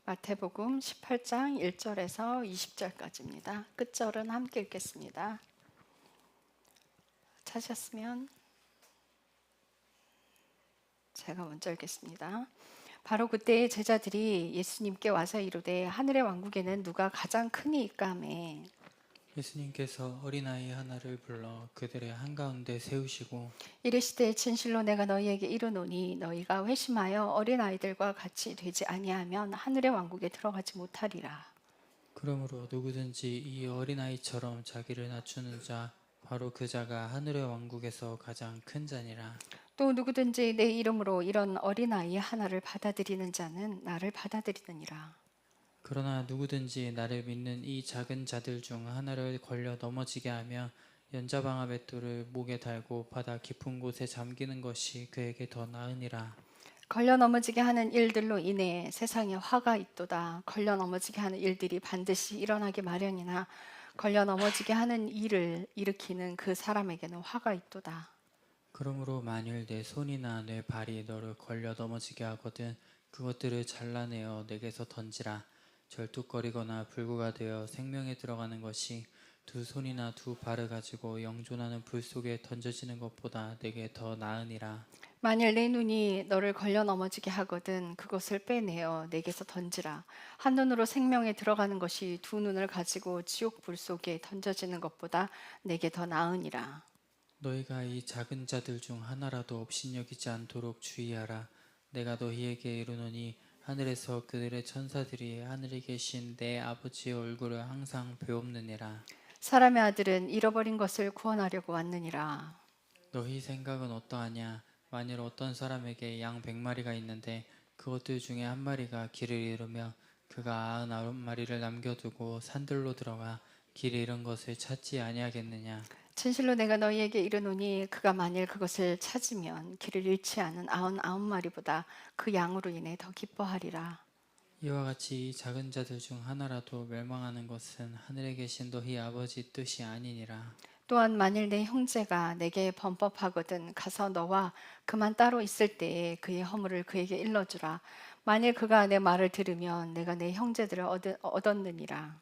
마태복음 18장 1절에서 20절까지입니다. 끝절은 함께 읽겠습니다. 찾으셨으면 제가 먼저 읽겠습니다. 바로 그때 제자들이 예수님께 와서 이르되 하늘의 왕국에는 누가 가장 크니이까 하매 예수님께서 어린아이 하나를 불러 그들의 한가운데 세우시고 이르시되 진실로 내가 너희에게 이르노니 너희가 회심하여 어린아이들과 같이 되지 아니하면 하늘의 왕국에 들어가지 못하리라. 그러므로 누구든지 이 어린아이처럼 자기를 낮추는 자 바로 그 자가 하늘의 왕국에서 가장 큰 자니라. 또 누구든지 내 이름으로 이런 어린아이 하나를 받아들이는 자는 나를 받아들이느니라. 그러나 누구든지 나를 믿는 이 작은 자들 중 하나를 걸려 넘어지게 하면 연자방아 맷돌을 목에 달고 바다 깊은 곳에 잠기는 것이 그에게 더 나으니라. 걸려 넘어지게 하는 일들로 인해 세상에 화가 있도다. 걸려 넘어지게 하는 일들이 반드시 일어나기 마련이나 걸려 넘어지게 하는 일을 일으키는 그 사람에게는 화가 있도다. 그러므로 만일 내 손이나 내 발이 너를 걸려 넘어지게 하거든 그것들을 잘라내어 내게서 던지라. 절뚝거리거나 불구가 되어 생명에 들어가는 것이 두 손이나 두 발을 가지고 영존하는 불 속에 던져지는 것보다 내게 더 나으니라. 만일 내 눈이 너를 걸려 넘어지게 하거든 그것을 빼내어 내게서 던지라. 한 눈으로 생명에 들어가는 것이 두 눈을 가지고 지옥 불 속에 던져지는 것보다 내게 더 나으니라. 너희가 이 작은 자들 중 하나라도 업신여기지 않도록 주의하라. 내가 너희에게 이르노니 하늘에서 그들의 천사들이 하늘에 계신 내 아버지의 얼굴을 항상 배옵느니라. 사람의 아들은 잃어버린 것을 구원하려고 왔느니라. 너희 생각은 어떠하냐? 만일 어떤 사람에게 양 100마리가 있는데 그것들 중에 한 마리가 길을 잃으며 그가 99마리를 남겨두고 산들로 들어가 길을 잃은 것을 찾지 아니하겠느냐? 진실로 내가 너희에게 이르노니 그가 만일 그것을 찾으면 길을 잃지 않은 99마리보다 그 양으로 인해 더 기뻐하리라. 이와 같이 이 작은 자들 중 하나라도 멸망하는 것은 하늘에 계신 너희 아버지 뜻이 아니니라. 또한 만일 내 형제가 내게 범법하거든 가서 너와 그만 따로 있을 때에 그의 허물을 그에게 일러주라. 만일 그가 내 말을 들으면 내가 내 형제들을 얻었느니라.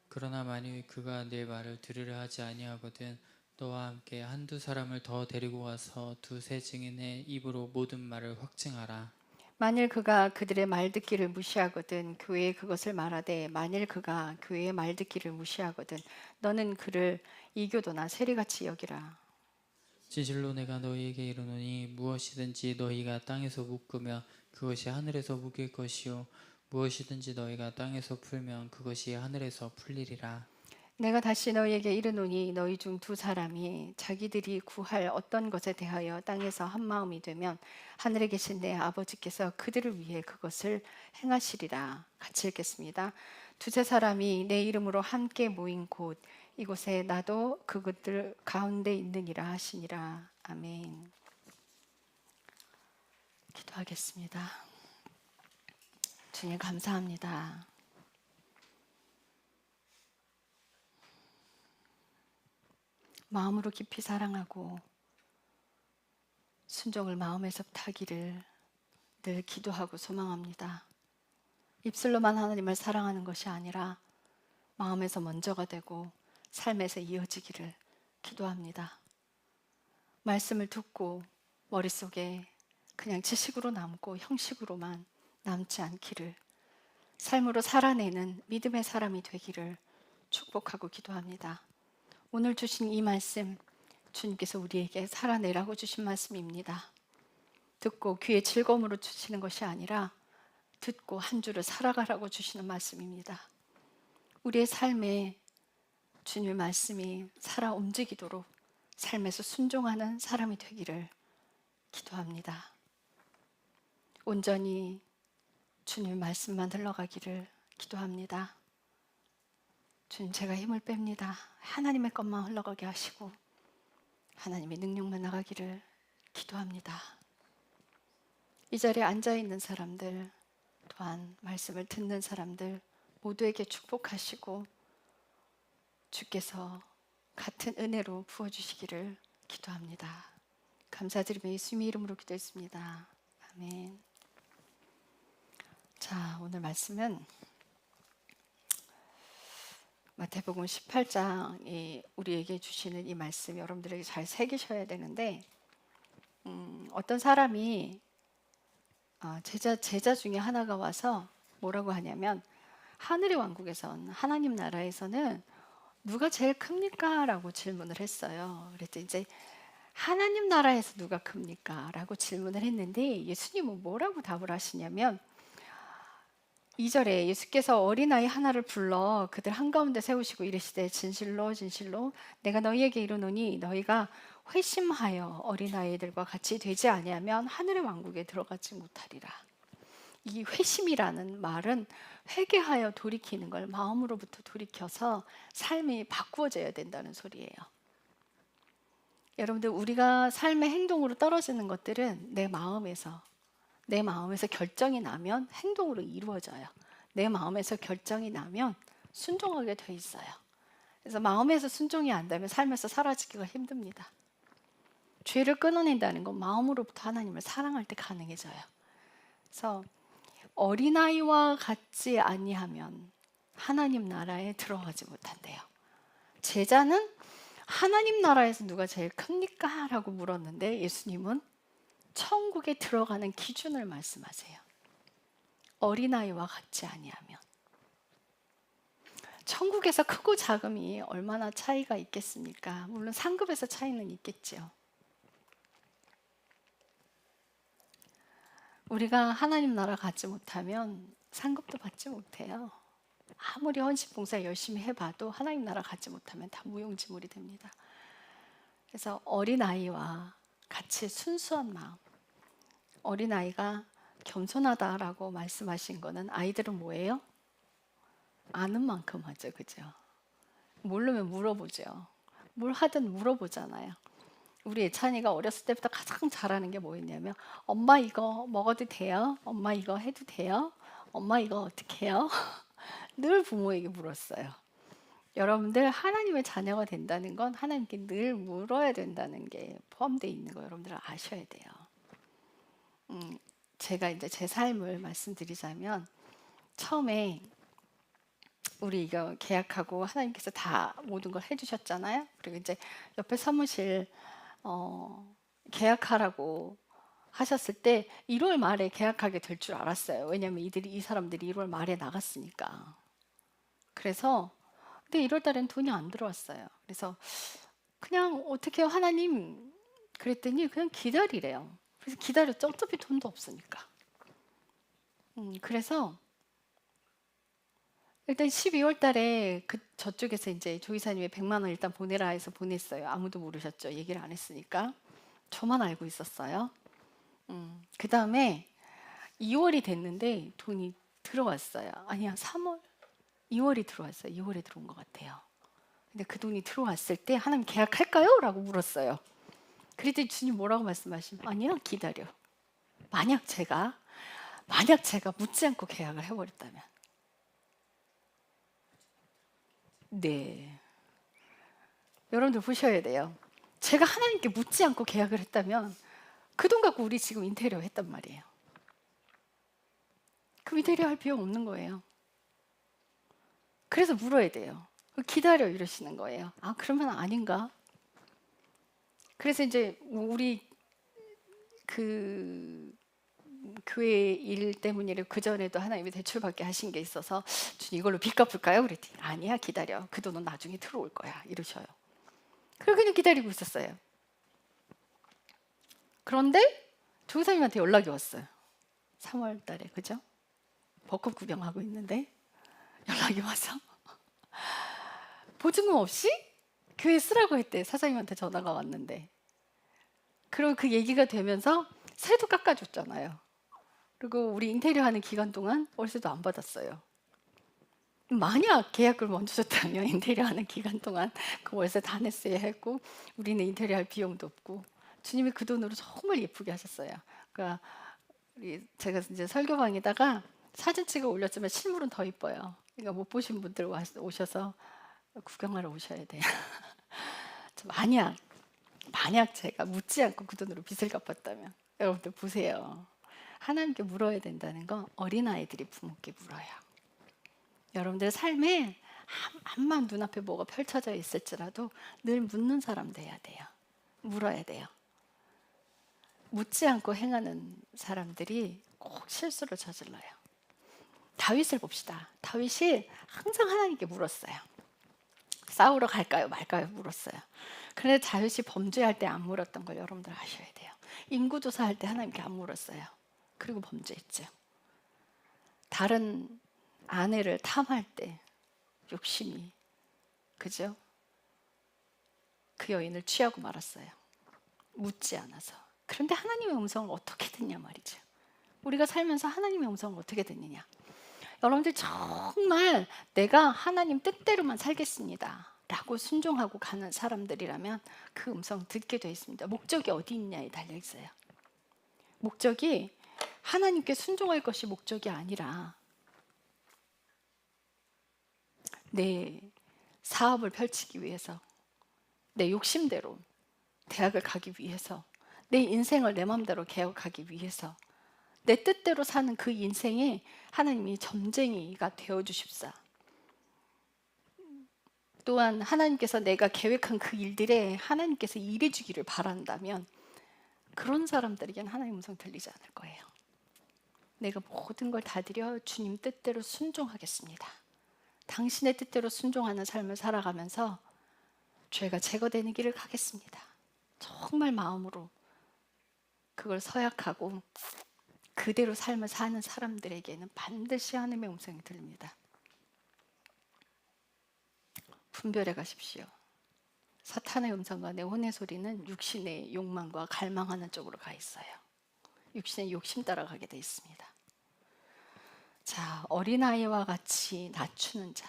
그러나 만일 그가 내 말을 들으려 하지 아니하거든 너와 함께 한두 사람을 더 데리고 와서 두세 증인의 입으로 모든 말을 확증하라. 만일 그가 그들의 말 듣기를 무시하거든 교회에 그것을 말하되 만일 그가 교회의 말 듣기를 무시하거든 너는 그를 이교도나 세리같이 여기라. 진실로 내가 너희에게 이르노니 무엇이든지 너희가 땅에서 묶으면 그것이 하늘에서 묶일 것이요 무엇이든지 너희가 땅에서 풀면 그것이 하늘에서 풀리리라. 내가 다시 너희에게 이르노니 너희 중 두 사람이 자기들이 구할 어떤 것에 대하여 땅에서 한 마음이 되면 하늘에 계신 내 아버지께서 그들을 위해 그것을 행하시리라. 같이 읽겠습니다. 두세 사람이 내 이름으로 함께 모인 곳 이곳에 나도 그것들 가운데 있느니라 하시니라. 아멘. 기도하겠습니다. 주님 감사합니다. 마음으로 깊이 사랑하고 순종을 마음에서 타기를 늘 기도하고 소망합니다. 입술로만 하나님을 사랑하는 것이 아니라 마음에서 먼저가 되고 삶에서 이어지기를 기도합니다. 말씀을 듣고 머릿속에 그냥 지식으로 남고 형식으로만 남지 않기를 삶으로 살아내는 믿음의 사람이 되기를 축복하고 기도합니다. 오늘 주신 이 말씀 주님께서 우리에게 살아내라고 주신 말씀입니다. 듣고 귀의 즐거움으로 주시는 것이 아니라 듣고 한 주를 살아가라고 주시는 말씀입니다. 우리의 삶에 주님의 말씀이 살아 움직이도록 삶에서 순종하는 사람이 되기를 기도합니다. 온전히 주님의 말씀만 흘러가기를 기도합니다. 주님 제가 힘을 뺍니다. 하나님의 것만 흘러가게 하시고 하나님의 능력만 나가기를 기도합니다. 이 자리에 앉아있는 사람들 또한 말씀을 듣는 사람들 모두에게 축복하시고 주께서 같은 은혜로 부어주시기를 기도합니다. 감사드리며 예수님의 이름으로 기도했습니다. 아멘. 자, 오늘 말씀은 마태복음 18장이 우리에게 주시는 이 말씀 여러분들에게 잘 새기셔야 되는데, 어떤 사람이 제자 중에 하나가 와서 뭐라고 하냐면, 하늘의 왕국에선, 하나님 나라에서는 누가 제일 큽니까? 라고 질문을 했어요. 그랬더니 이제 하나님 나라에서 누가 큽니까? 라고 질문을 했는데, 예수님은 뭐라고 답을 하시냐면 2절에 예수께서 어린아이 하나를 불러 그들 한가운데 세우시고 이르시되 진실로 진실로 내가 너희에게 이르노니 너희가 회심하여 어린아이들과 같이 되지 아니하면 하늘의 왕국에 들어가지 못하리라. 이 회심이라는 말은 회개하여 돌이키는 걸, 마음으로부터 돌이켜서 삶이 바꾸어져야 된다는 소리예요. 여러분들, 우리가 삶의 행동으로 떨어지는 것들은 내 마음에서 결정이 나면 행동으로 이루어져요. 내 마음에서 결정이 나면 순종하게 돼 있어요. 그래서 마음에서 순종이 안 되면 삶에서 사라지기가 힘듭니다. 죄를 끊어낸다는 건 마음으로부터 하나님을 사랑할 때 가능해져요. 그래서 어린아이와 같지 아니하면 하나님 나라에 들어가지 못한대요. 제자는 하나님 나라에서 누가 제일 큽니까? 라고 물었는데 예수님은 천국에 들어가는 기준을 말씀하세요. 어린아이와 같지 아니하면. 천국에서 크고 작음이 얼마나 차이가 있겠습니까? 물론 상급에서 차이는 있겠죠. 우리가 하나님 나라 가지 못하면 상급도 받지 못해요. 아무리 헌신 봉사 열심히 해봐도 하나님 나라 가지 못하면 다 무용지물이 됩니다. 그래서 어린아이와 같이 순수한 마음, 어린아이가 겸손하다라고 말씀하신 거는 아이들은 뭐예요? 아는 만큼 하죠. 그죠? 모르면 물어보죠. 뭘 하든 물어보잖아요. 우리 예찬이가 어렸을 때부터 가장 잘하는 게 뭐였냐면 엄마 이거 먹어도 돼요? 엄마 이거 해도 돼요? 엄마 이거 어떻게 해요? 늘 부모에게 물었어요. 여러분들, 하나님의 자녀가 된다는 건 하나님께 늘 물어야 된다는 게 포함되어 있는 거 여러분들 아셔야 돼요. 제가 이제 제 삶을 말씀드리자면, 처음에 우리 이거 계약하고 하나님께서 다 모든 걸 해주셨잖아요. 그리고 이제 옆에 사무실 계약하라고 하셨을 때 1월 말에 계약하게 될 줄 알았어요. 왜냐하면 이 사람들이 1월 말에 나갔으니까. 그래서 근데 1월 달엔 돈이 안 들어왔어요. 그래서 그냥 어떻게 해요, 하나님? 그랬더니 그냥 기다리래요. 그래서 기다렸죠. 어차피 돈도 없으니까. 그래서 일단 12월 달에 저쪽에서 이제 조이사님이 100만 원 일단 보내라 해서 보냈어요. 아무도 모르셨죠. 얘기를 안 했으니까. 저만 알고 있었어요. 그 다음에 2월이 됐는데 돈이 들어왔어요. 아니야, 3월? 2월이 들어왔어요. 2월에 들어온 것 같아요. 근데 그 돈이 들어왔을 때 하나님 계약할까요? 라고 물었어요. 그랬더니 주님 뭐라고 말씀하시면 아니야, 기다려. 만약 제가 묻지 않고 계약을 해버렸다면. 네. 여러분들 보셔야 돼요. 제가 하나님께 묻지 않고 계약을 했다면 그 돈 갖고 우리 지금 인테리어 했단 말이에요. 그럼 인테리어 할 필요 없는 거예요. 그래서 물어야 돼요. 기다려 이러시는 거예요. 아, 그러면 아닌가? 그래서 이제 우리 그 교회 일 때문이래. 그 전에도 하나님이 대출받게 하신 게 있어서 주님 이걸로 빚 갚을까요? 그랬더니 아니야, 기다려. 그 돈은 나중에 들어올 거야. 이러셔요. 그래서 그냥 기다리고 있었어요. 그런데 조사님한테 연락이 왔어요. 3월 달에, 그죠? 벚꽃 구경하고 있는데 연락이 와서 보증금 없이 교회 쓰라고 했대. 사장님한테 전화가 왔는데. 그리고 그 얘기가 되면서 세도 깎아줬잖아요. 그리고 우리 인테리어 하는 기간 동안 월세도 안 받았어요. 만약 계약을 먼저 줬다면 인테리어 하는 기간 동안 그 월세 다 냈어야 했고 우리는 인테리어 할 비용도 없고 주님이 그 돈으로 정말 예쁘게 하셨어요. 그러니까 제가 이제 설교방에다가 사진 찍어 올렸지만 실물은 더 이뻐요. 그러니까 못 보신 분들 오셔서 구경하러 오셔야 돼요. 만약 제가 묻지 않고 그 돈으로 빚을 갚았다면 여러분들 보세요. 하나님께 물어야 된다는 건 어린아이들이 부모께 물어요. 여러분들 삶에 암만 눈앞에 뭐가 펼쳐져 있을지라도 늘 묻는 사람 돼야 돼요. 물어야 돼요. 묻지 않고 행하는 사람들이 꼭 실수를 저질러요. 다윗을 봅시다. 다윗이 항상 하나님께 물었어요. 싸우러 갈까요 말까요 물었어요. 그런데 다윗이 범죄할 때 안 물었던 걸 여러분들 아셔야 돼요. 인구조사할 때 하나님께 안 물었어요. 그리고 범죄했죠. 다른 아내를 탐할 때 욕심이, 그죠? 그 여인을 취하고 말았어요. 묻지 않아서. 그런데 하나님의 음성을 어떻게 듣냐 말이죠. 우리가 살면서 하나님의 음성을 어떻게 듣느냐. 여러분들 정말 내가 하나님 뜻대로만 살겠습니다 라고 순종하고 가는 사람들이라면 그 음성 듣게 되어 있습니다. 목적이 어디 있냐에 달려 있어요. 목적이 하나님께 순종할 것이 목적이 아니라 내 사업을 펼치기 위해서, 내 욕심대로 대학을 가기 위해서, 내 인생을 내 마음대로 개혁하기 위해서, 내 뜻대로 사는 그 인생에 하나님이 점쟁이가 되어주십사. 또한 하나님께서 내가 계획한 그 일들에 하나님께서 일해주기를 바란다면 그런 사람들에게는 하나님 음성 들리지 않을 거예요. 내가 모든 걸 다 드려 주님 뜻대로 순종하겠습니다. 당신의 뜻대로 순종하는 삶을 살아가면서 죄가 제거되는 길을 가겠습니다. 정말 마음으로 그걸 서약하고 그대로 삶을 사는 사람들에게는 반드시 하나님의 음성이 들립니다. 분별해 가십시오. 사탄의 음성과 내 혼의 소리는 육신의 욕망과 갈망하는 쪽으로 가 있어요. 육신의 욕심 따라가게 돼 있습니다. 자, 어린아이와 같이 낮추는 자.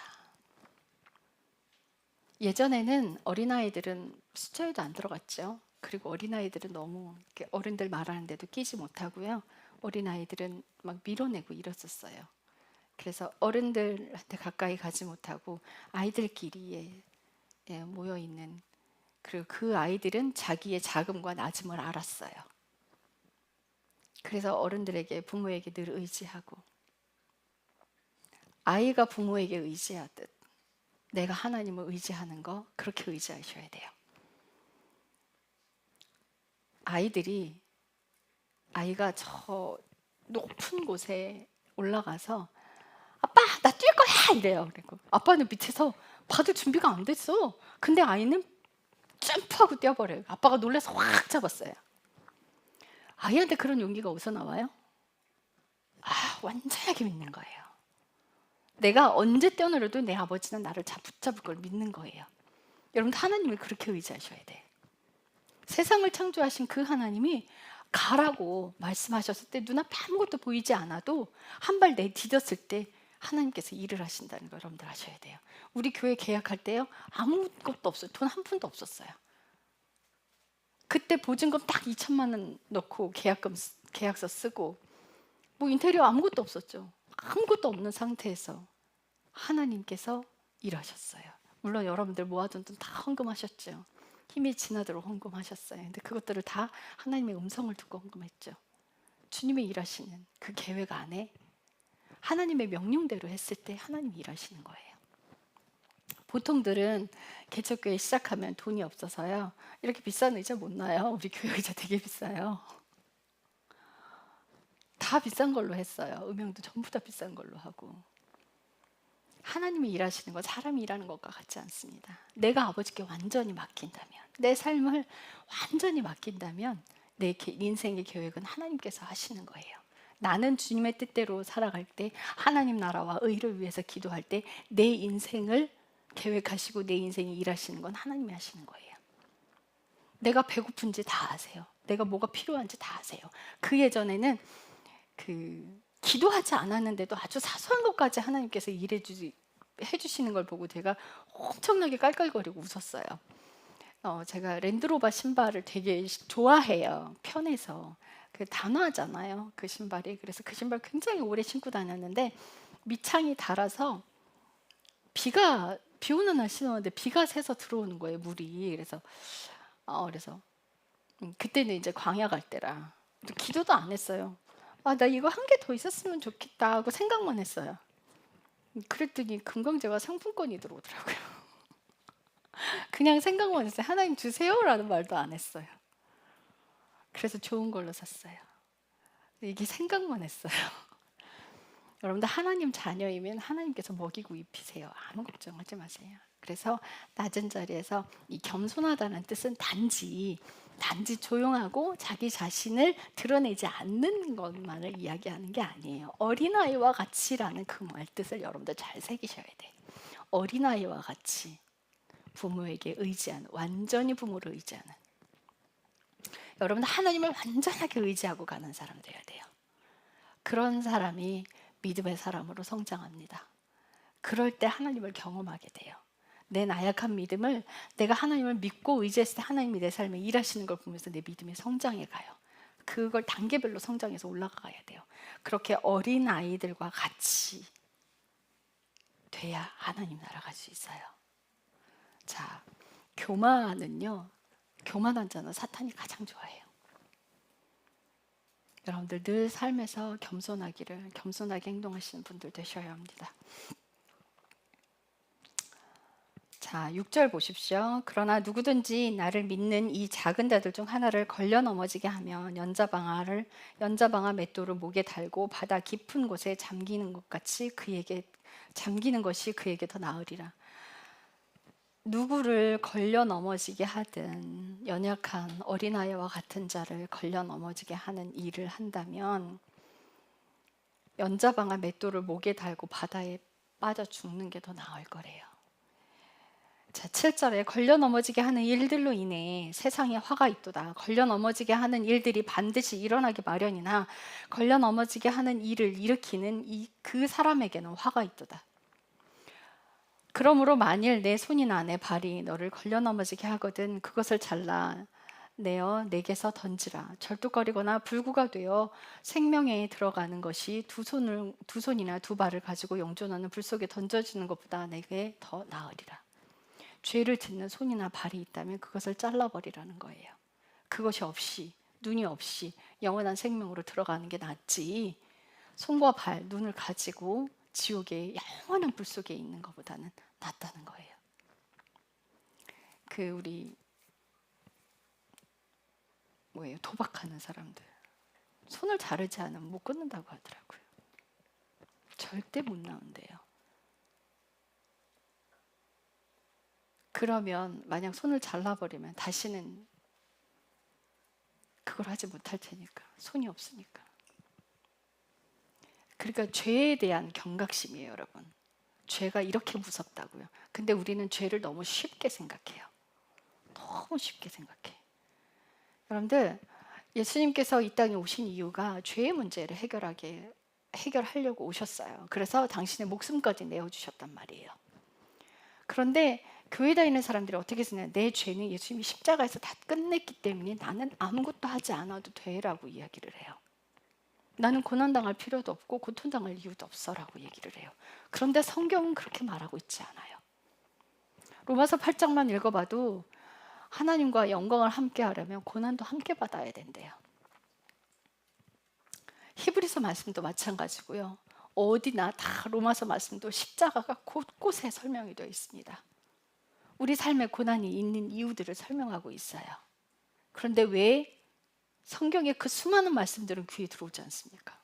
예전에는 어린아이들은 숫자에도 안 들어갔죠. 그리고 어린아이들은 너무 어른들 말하는데도 끼지 못하고요. 어린아이들은 막 밀어내고 이랬었어요. 그래서 어른들한테 가까이 가지 못하고 아이들끼리 모여있는, 그리고 그 아이들은 자기의 자금과 낮음을 알았어요. 그래서 어른들에게, 부모에게 늘 의지하고, 아이가 부모에게 의지하듯 내가 하나님을 의지하는 거, 그렇게 의지하셔야 돼요. 아이가 저 높은 곳에 올라가서 아빠 나 뛸 거야 이래요. 그리고 아빠는 밑에서 받을 준비가 안 됐어. 근데 아이는 점프하고 뛰어버려요. 아빠가 놀라서 확 잡았어요. 아이한테 그런 용기가 어디서 나와요? 완전하게 믿는 거예요. 내가 언제 뛰어내려도 내 아버지는 나를 붙잡을 걸 믿는 거예요. 여러분, 하나님을 그렇게 의지하셔야 돼요. 세상을 창조하신 그 하나님이 가라고 말씀하셨을 때 눈앞에 아무것도 보이지 않아도 한 발 내디뎠을 때 하나님께서 일을 하신다는 걸 여러분들 아셔야 돼요. 우리 교회 계약할 때요, 아무것도 없어요. 돈 한 푼도 없었어요. 그때 보증금 딱 2천만 원 넣고 계약서 쓰고, 뭐 인테리어 아무것도 없었죠. 아무것도 없는 상태에서 하나님께서 일하셨어요. 물론 여러분들 모아둔 돈 다 헌금하셨죠. 힘이 지나도록 헌금하셨어요. 근데 그것들을 다 하나님의 음성을 듣고 헌금했죠. 주님의 일하시는 그 계획 안에 하나님의 명령대로 했을 때 하나님이 일하시는 거예요. 보통들은 개척교회 시작하면 돈이 없어서요, 이렇게 비싼 의자 못 놔요. 우리 교회 의자 되게 비싸요. 다 비싼 걸로 했어요. 음향도 전부 다 비싼 걸로 하고. 하나님이 일하시는 건 사람이 일하는 것과 같지 않습니다. 내가 아버지께 완전히 맡긴다면, 내 삶을 완전히 맡긴다면 내 인생의 계획은 하나님께서 하시는 거예요. 나는 주님의 뜻대로 살아갈 때, 하나님 나라와 의를 위해서 기도할 때 내 인생을 계획하시고 내 인생이 일하시는 건 하나님이 하시는 거예요. 내가 배고픈지 다 아세요. 내가 뭐가 필요한지 다 아세요. 그 예전에는 기도하지 않았는데도 아주 사소한 것까지 하나님께서 해주시는 걸 보고 제가 엄청나게 깔깔거리고 웃었어요. 제가 랜드로버 신발을 되게 좋아해요. 편해서. 단화하잖아요, 그 신발이. 그래서 그 신발 굉장히 오래 신고 다녔는데 밑창이 닳아서 비 오는 날 신었는데 비가 새서 들어오는 거예요, 물이. 그래서 그때는 이제 광야 갈 때라 기도도 안 했어요. 아, 나 이거 한 개 더 있었으면 좋겠다 하고 생각만 했어요. 그랬더니 금강제가 상품권이 들어오더라고요. 그냥 생각만 했어요. 하나님 주세요라는 말도 안 했어요. 그래서 좋은 걸로 샀어요. 이게 생각만 했어요. 여러분들 하나님 자녀이면 하나님께서 먹이고 입히세요. 아무 걱정하지 마세요. 그래서 낮은 자리에서 이 겸손하다는 뜻은 단지 조용하고 자기 자신을 드러내지 않는 것만을 이야기하는 게 아니에요. 어린아이와 같이라는 그 말 뜻을 여러분들 잘 새기셔야 돼요. 어린아이와 같이 부모에게 의지하는, 완전히 부모를 의지하는, 여러분 하나님을 완전하게 의지하고 가는 사람 되어야 돼요. 그런 사람이 믿음의 사람으로 성장합니다. 그럴 때 하나님을 경험하게 돼요. 내 나약한 믿음을, 내가 하나님을 믿고 의지했을 때 하나님이 내 삶에 일하시는 걸 보면서 내 믿음이 성장해 가요. 그걸 단계별로 성장해서 올라가야 돼요. 그렇게 어린 아이들과 같이 돼야 하나님 나라 갈 수 있어요. 자, 교만은요, 교만한 자는 사탄이 가장 좋아해요. 여러분들 늘 삶에서 겸손하게 행동하시는 분들 되셔야 합니다. 자, 6절 보십시오. 그러나 누구든지 나를 믿는 이 작은 자들 중 하나를 걸려 넘어지게 하면 연자방아 맷돌을 목에 달고 바다 깊은 곳에 잠기는 것이 그에게 더 나으리라. 누구를 걸려 넘어지게 하든 연약한 어린아이와 같은 자를 걸려 넘어지게 하는 일을 한다면 연자방아 맷돌을 목에 달고 바다에 빠져 죽는 게 더 나을 거래요. 자, 7절에 걸려 넘어지게 하는 일들로 인해 세상에 화가 있도다. 걸려 넘어지게 하는 일들이 반드시 일어나기 마련이나 걸려 넘어지게 하는 일을 일으키는 그 사람에게는 화가 있도다. 그러므로 만일 내 손이나 내 발이 너를 걸려 넘어지게 하거든 그것을 잘라내어 내게서 던지라. 절뚝거리거나 불구가 되어 생명에 들어가는 것이 두 손이나 두 발을 가지고 영존하는 불 속에 던져지는 것보다 내게 더 나으리라. 죄를 짓는 손이나 발이 있다면 그것을 잘라버리라는 거예요. 그것이 없이, 눈이 없이 영원한 생명으로 들어가는 게 낫지, 손과 발, 눈을 가지고 지옥의 영원한 불 속에 있는 것보다는 낫다는 거예요. 우리 도박하는 사람들 손을 자르지 않으면 못 끊는다고 하더라고요. 절대 못 나온대요. 그러면 만약 손을 잘라버리면 다시는 그걸 하지 못할 테니까, 손이 없으니까. 그러니까 죄에 대한 경각심이에요, 여러분. 죄가 이렇게 무섭다고요. 근데 우리는 죄를 너무 쉽게 생각해요. 너무 쉽게 생각해. 여러분들, 예수님께서 이 땅에 오신 이유가 죄의 문제를 해결하려고 오셨어요. 그래서 당신의 목숨까지 내어주셨단 말이에요. 그런데 교회 다니는 사람들이 어떻게 쓰냐, 내 죄는 예수님이 십자가에서 다 끝냈기 때문에 나는 아무것도 하지 않아도 돼라고 이야기를 해요. 나는 고난당할 필요도 없고 고통당할 이유도 없어라고 얘기를 해요. 그런데 성경은 그렇게 말하고 있지 않아요. 로마서 8장만 읽어봐도 하나님과 영광을 함께 하려면 고난도 함께 받아야 된대요. 히브리서 말씀도 마찬가지고요. 어디나 다 로마서 말씀도 십자가가 곳곳에 설명이 되어 있습니다. 우리 삶에 고난이 있는 이유들을 설명하고 있어요. 그런데 왜 성경의 그 수많은 말씀들은 귀에 들어오지 않습니까?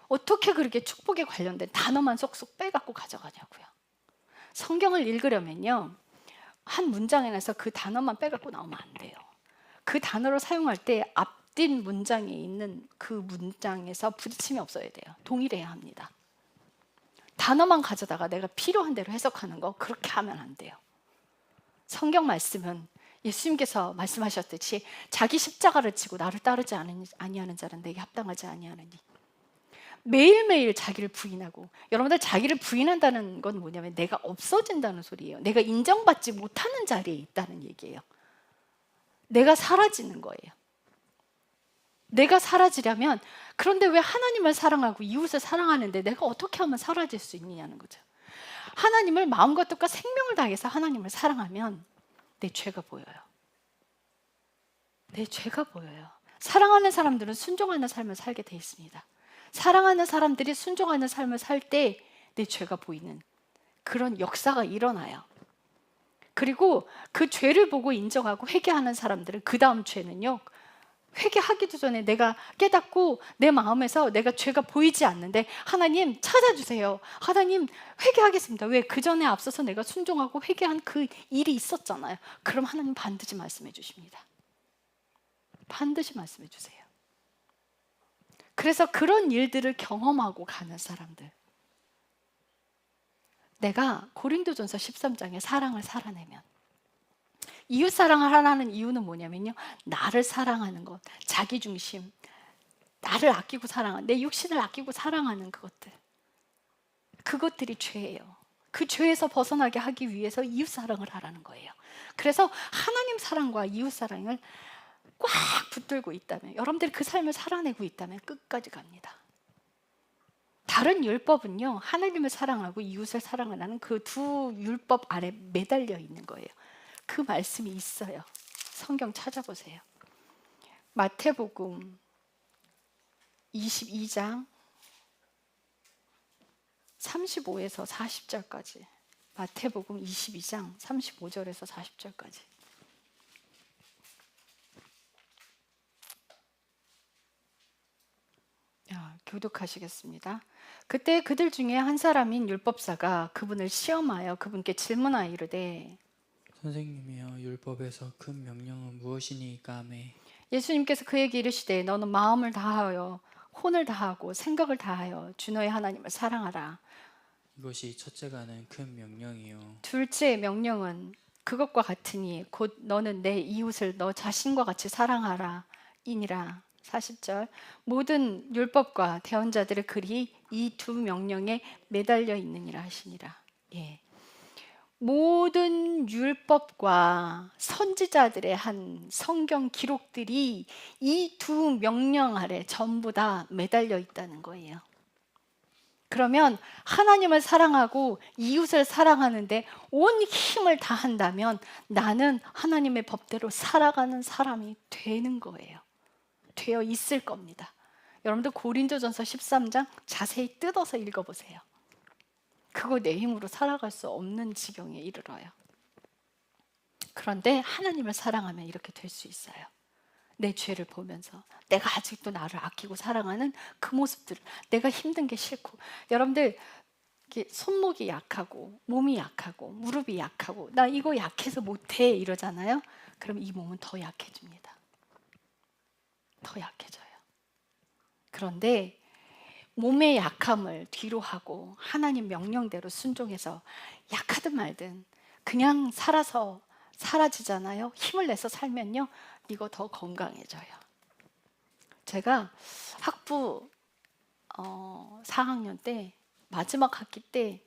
어떻게 그렇게 축복에 관련된 단어만 쏙쏙 빼갖고 가져가냐고요. 성경을 읽으려면요, 한 문장에서 그 단어만 빼갖고 나오면 안 돼요. 그 단어를 사용할 때 앞뒤 문장에 있는 그 문장에서 부딪힘이 없어야 돼요. 동일해야 합니다. 단어만 가져다가 내가 필요한 대로 해석하는 거, 그렇게 하면 안 돼요. 성경 말씀은 예수님께서 말씀하셨듯이 자기 십자가를 지고 나를 따르지 아니하는 자는 내게 합당하지 아니하느니, 매일매일 자기를 부인하고, 여러분들 자기를 부인한다는 건 뭐냐면 내가 없어진다는 소리예요. 내가 인정받지 못하는 자리에 있다는 얘기예요. 내가 사라지는 거예요. 내가 사라지려면, 그런데 왜 하나님을 사랑하고 이웃을 사랑하는데 내가 어떻게 하면 사라질 수 있느냐는 거죠. 하나님을 마음과 뜻과 생명을 다해서 하나님을 사랑하면 내 죄가 보여요. 내 죄가 보여요. 사랑하는 사람들은 순종하는 삶을 살게 돼 있습니다. 사랑하는 사람들이 순종하는 삶을 살 때 내 죄가 보이는 그런 역사가 일어나요. 그리고 그 죄를 보고 인정하고 회개하는 사람들은 그 다음 죄는요, 회개하기도 전에 내가 깨닫고 내 마음에서 내가 죄가 보이지 않는데 하나님 찾아주세요. 하나님 회개하겠습니다. 왜? 그 전에 앞서서 내가 순종하고 회개한 그 일이 있었잖아요. 그럼 하나님 반드시 말씀해 주십니다. 반드시 말씀해 주세요. 그래서 그런 일들을 경험하고 가는 사람들, 내가 고린도전서 13장에 사랑을 살아내면, 이웃 사랑을 하라는 이유는 뭐냐면요, 나를 사랑하는 것, 자기 중심, 나를 아끼고 사랑하는, 내 육신을 아끼고 사랑하는 그것들이 죄예요. 그 죄에서 벗어나게 하기 위해서 이웃 사랑을 하라는 거예요. 그래서 하나님 사랑과 이웃 사랑을 꽉 붙들고 있다면, 여러분들이 그 삶을 살아내고 있다면 끝까지 갑니다. 다른 율법은요, 하나님을 사랑하고 이웃을 사랑하는 그 두 율법 아래 매달려 있는 거예요. 그 말씀이 있어요. 성경 찾아보세요. 마태복음 22장 35에서 40절까지. 마태복음 22장 35절에서 40절까지. 교독하시겠습니다. 그때 그들 중에 한 사람인 율법사가 그분을 시험하여 그분께 질문하여 이르되, 선생님이여, 율법에서 큰 명령은 무엇이니까 하매? 예수님께서 그에게 이르시되, 너는 마음을 다하여 혼을 다하고 생각을 다하여 주 너의 하나님을 사랑하라. 이것이 첫째가는 큰 명령이요. 둘째 명령은 그것과 같으니 곧 너는 내 이웃을 너 자신과 같이 사랑하라 이니라. 40절. 모든 율법과 대언자들의 글이 이 두 명령에 매달려 있느니라 하시니라. 예. 모든 율법과 선지자들의 한 성경 기록들이 이 두 명령 아래 전부 다 매달려 있다는 거예요. 그러면 하나님을 사랑하고 이웃을 사랑하는데 온 힘을 다한다면 나는 하나님의 법대로 살아가는 사람이 되는 거예요. 되어 있을 겁니다. 여러분들 고린도전서 13장 자세히 뜯어서 읽어보세요. 그거 내 힘으로 살아갈 수 없는 지경에 이르러요. 그런데 하나님을 사랑하면 이렇게 될 수 있어요. 내 죄를 보면서 내가 아직도 나를 아끼고 사랑하는 그 모습들을, 내가 힘든 게 싫고, 여러분들 손목이 약하고 몸이 약하고 무릎이 약하고 나 이거 약해서 못해 이러잖아요. 그럼 이 몸은 더 약해집니다. 더 약해져요. 그런데 몸의 약함을 뒤로 하고 하나님 명령대로 순종해서 약하든 말든 그냥 살아서 사라지잖아요. 힘을 내서 살면요, 이거 더 건강해져요. 제가 학부 4학년 때 마지막 학기 때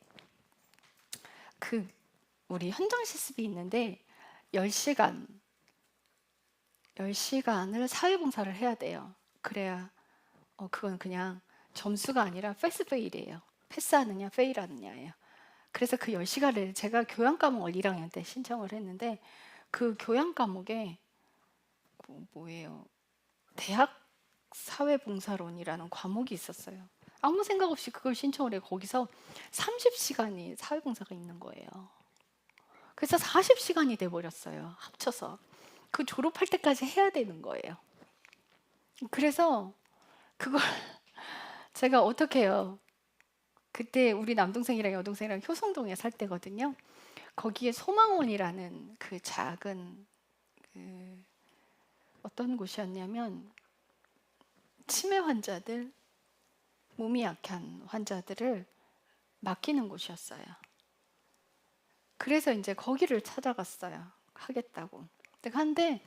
우리 현장 실습이 있는데 10시간을 사회봉사를 해야 돼요. 그래야 그건 그냥 점수가 아니라 패스페일이에요. 패스하느냐 페일하느냐예요. 그래서 그 10시간을 제가 교양 과목을 1학년 때 신청을 했는데 그 교양 과목에 뭐예요? 대학 사회봉사론이라는 과목이 있었어요. 아무 생각 없이 그걸 신청을 해. 거기서 30시간이 사회봉사가 있는 거예요. 그래서 40시간이 돼버렸어요. 합쳐서. 그 졸업할 때까지 해야 되는 거예요. 그래서 그걸 제가 어떻게 해요? 그때 우리 남동생이랑 여동생이랑 효성동에 살 때거든요. 거기에 소망원이라는 그 작은 어떤 곳이었냐면 치매 환자들, 몸이 약한 환자들을 맡기는 곳이었어요. 그래서 이제 거기를 찾아갔어요. 하겠다고. 근데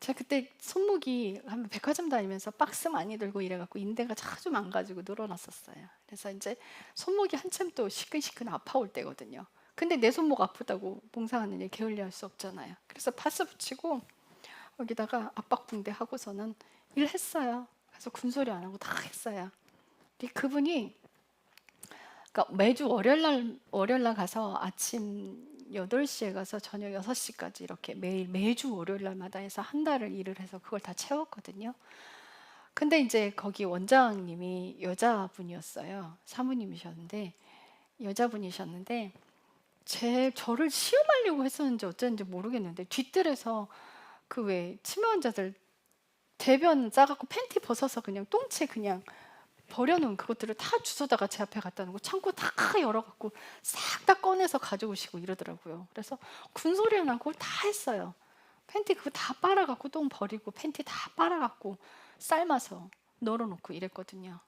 제가 그때 손목이 한 백화점 다니면서 박스 많이 들고 이래갖고 인대가 자주 망가지고 늘어났었어요. 그래서 이제 손목이 한참 또 시큰시큰 아파올 때거든요. 근데 내 손목 아프다고 봉사하는 일 게을리할 수 없잖아요. 그래서 파스 붙이고 여기다가 압박붕대 하고서는 일했어요. 그래서 군소리 안 하고 다 했어요. 근데 그분이 그러니까 매주 월요일날 가서 아침 8시에 가서 저녁 6시까지 이렇게 매주 월요일 날마다 해서 한 달을 일을 해서 그걸 다 채웠거든요. 근데 이제 거기 원장님이 여자분이었어요. 사모님이셨는데 여자분이셨는데 저를 시험하려고 했었는지 어쨌는지 모르겠는데 뒷뜰에서 그 왜 치매 환자들 대변 싸갖고 팬티 벗어서 그냥 똥채 그냥 버려놓은 그것들을 다 주워다가 제 앞에 갖다 놓고 창고 다 열어갖고 싹 다 꺼내서 가져오시고 이러더라고요. 그래서 군소리 하나 그걸 다 했어요. 팬티 그거 다 빨아갖고 똥 버리고 팬티 다 빨아갖고 삶아서 널어놓고 이랬거든요.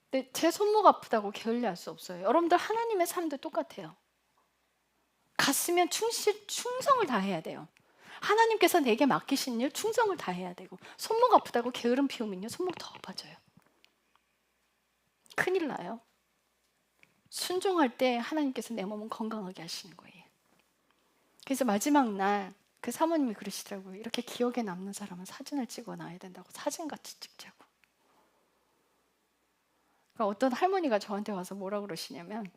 근데 제 손목 아프다고 게을리할 수 없어요. 여러분들 하나님의 삶도 똑같아요. 갔으면 충성을 다해야 돼요. 하나님께서 내게 맡기신 일 충성을 다해야 되고 손목 아프다고 게으름 피우면요 손목 더 아파져요. 큰일 나요. 순종할 때 하나님께서 내 몸은 건강하게 하시는 거예요. 그래서 마지막 날 그 사모님이 그러시더라고요. 이렇게 기억에 남는 사람은 사진을 찍어놔야 된다고. 사진같이 찍자고. 그러니까 어떤 할머니가 저한테 와서 뭐라 그러시냐면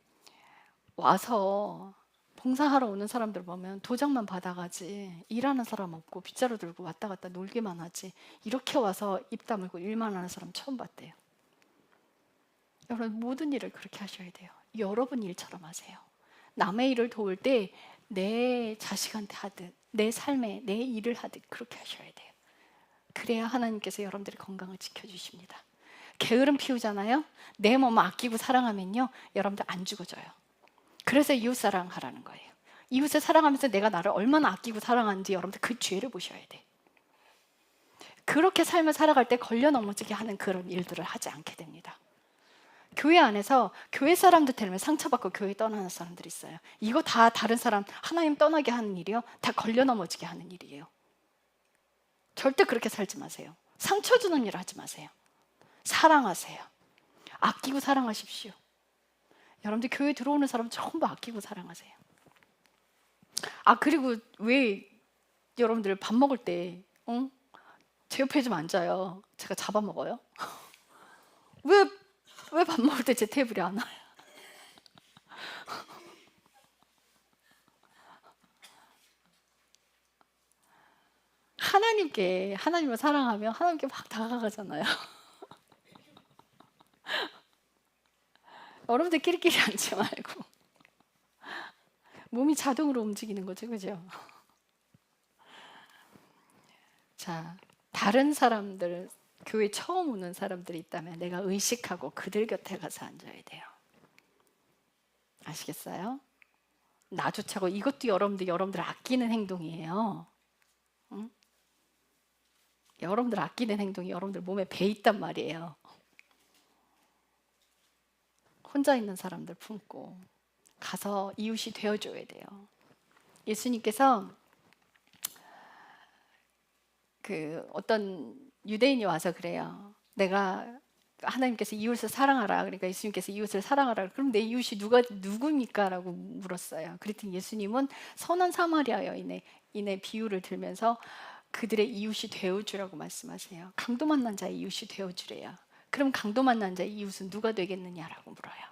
와서 봉사하러 오는 사람들 보면 도장만 받아가지 일하는 사람 없고 빗자루 들고 왔다 갔다 놀기만 하지 이렇게 와서 입 다물고 일만 하는 사람 처음 봤대요. 여러분 모든 일을 그렇게 하셔야 돼요. 여러분 일처럼 하세요. 남의 일을 도울 때 내 자식한테 하듯 내 삶에 내 일을 하듯 그렇게 하셔야 돼요. 그래야 하나님께서 여러분들의 건강을 지켜주십니다. 게으름 피우잖아요. 내 몸 아끼고 사랑하면요 여러분들 안 죽어져요. 그래서 이웃 사랑하라는 거예요. 이웃을 사랑하면서 내가 나를 얼마나 아끼고 사랑하는지 여러분들 그 죄를 보셔야 돼. 그렇게 삶을 살아갈 때 걸려 넘어지게 하는 그런 일들을 하지 않게 됩니다. 교회 안에서 교회 사람들 때문에 상처받고 교회 떠나는 사람들이 있어요. 이거 다 다른 사람 하나님 떠나게 하는 일이요. 다 걸려 넘어지게 하는 일이에요. 절대 그렇게 살지 마세요. 상처 주는 일 하지 마세요. 사랑하세요. 아끼고 사랑하십시오. 여러분들 교회 들어오는 사람 전부 아끼고 사랑하세요. 그리고 왜 여러분들 밥 먹을 때 제 옆에 좀 앉아요. 제가 잡아먹어요. 왜 밥 먹을 때 제 테이블에 안 와요? 하나님을 사랑하면 하나님께 막 다가가잖아요. 여러분들 끼리끼리 앉지 말고 몸이 자동으로 움직이는 거죠, 그죠? 자, 다른 사람들 교회 처음 오는 사람들이 있다면 내가 의식하고 그들 곁에 가서 앉아야 돼요. 아시겠어요? 나조차고 이것도 여러분들 아끼는 행동이에요. 응? 여러분들 아끼는 행동이 여러분들 몸에 배 있단 말이에요. 혼자 있는 사람들 품고 가서 이웃이 되어줘야 돼요. 예수님께서 어떤 유대인이 와서 그래요. 하나님께서 이웃을 사랑하라. 그러니까 예수님께서 이웃을 사랑하라. 그럼 내 이웃이 누굽니까? 라고 물었어요. 그랬더니 예수님은 선한 사마리아 여인의 비유를 들면서 그들의 이웃이 되어주라고 말씀하세요. 강도 만난 자의 이웃이 되어주래요. 그럼 강도 만난 자의 이웃은 누가 되겠느냐라고 물어요.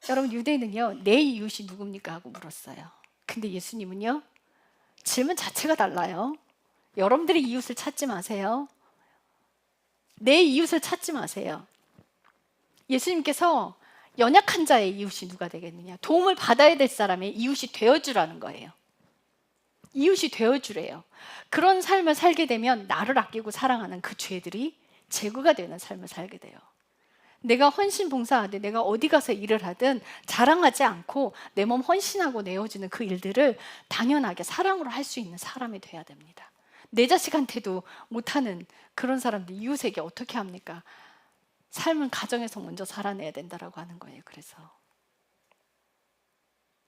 여러분 유대인은요 내 이웃이 누굽니까? 하고 물었어요. 근데 예수님은요 질문 자체가 달라요. 여러분들이 이웃을 찾지 마세요. 내 이웃을 찾지 마세요. 예수님께서 연약한 자의 이웃이 누가 되겠느냐? 도움을 받아야 될 사람의 이웃이 되어주라는 거예요. 이웃이 되어주래요. 그런 삶을 살게 되면 나를 아끼고 사랑하는 그 죄들이 제거가 되는 삶을 살게 돼요. 내가 헌신 봉사하되 내가 어디 가서 일을 하든 자랑하지 않고 내 몸 헌신하고 내어주는 그 일들을 당연하게 사랑으로 할 수 있는 사람이 돼야 됩니다. 내 자식한테도 못하는 그런 사람들 이웃에게 어떻게 합니까? 삶은 가정에서 먼저 살아내야 된다라고 하는 거예요. 그래서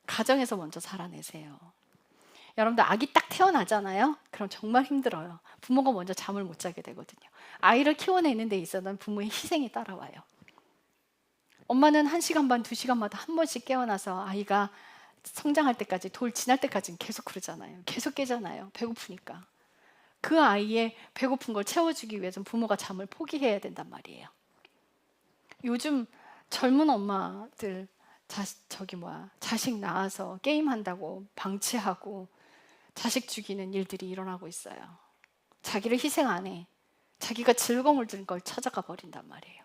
가정에서 먼저 살아내세요. 여러분들 아기 딱 태어나잖아요. 그럼 정말 힘들어요. 부모가 먼저 잠을 못 자게 되거든요. 아이를 키워내는 데 있어서는 부모의 희생이 따라와요. 엄마는 1시간 반, 2시간마다 한 번씩 깨어나서 아이가 성장할 때까지 돌 지날 때까지는 계속 그러잖아요. 계속 깨잖아요. 배고프니까. 그 아이의 배고픈 걸 채워주기 위해서는 부모가 잠을 포기해야 된단 말이에요. 요즘 젊은 엄마들 자식 낳아서 게임한다고 방치하고 자식 죽이는 일들이 일어나고 있어요. 자기를 희생 안 해. 자기가 즐거움을 준 걸 찾아가 버린단 말이에요.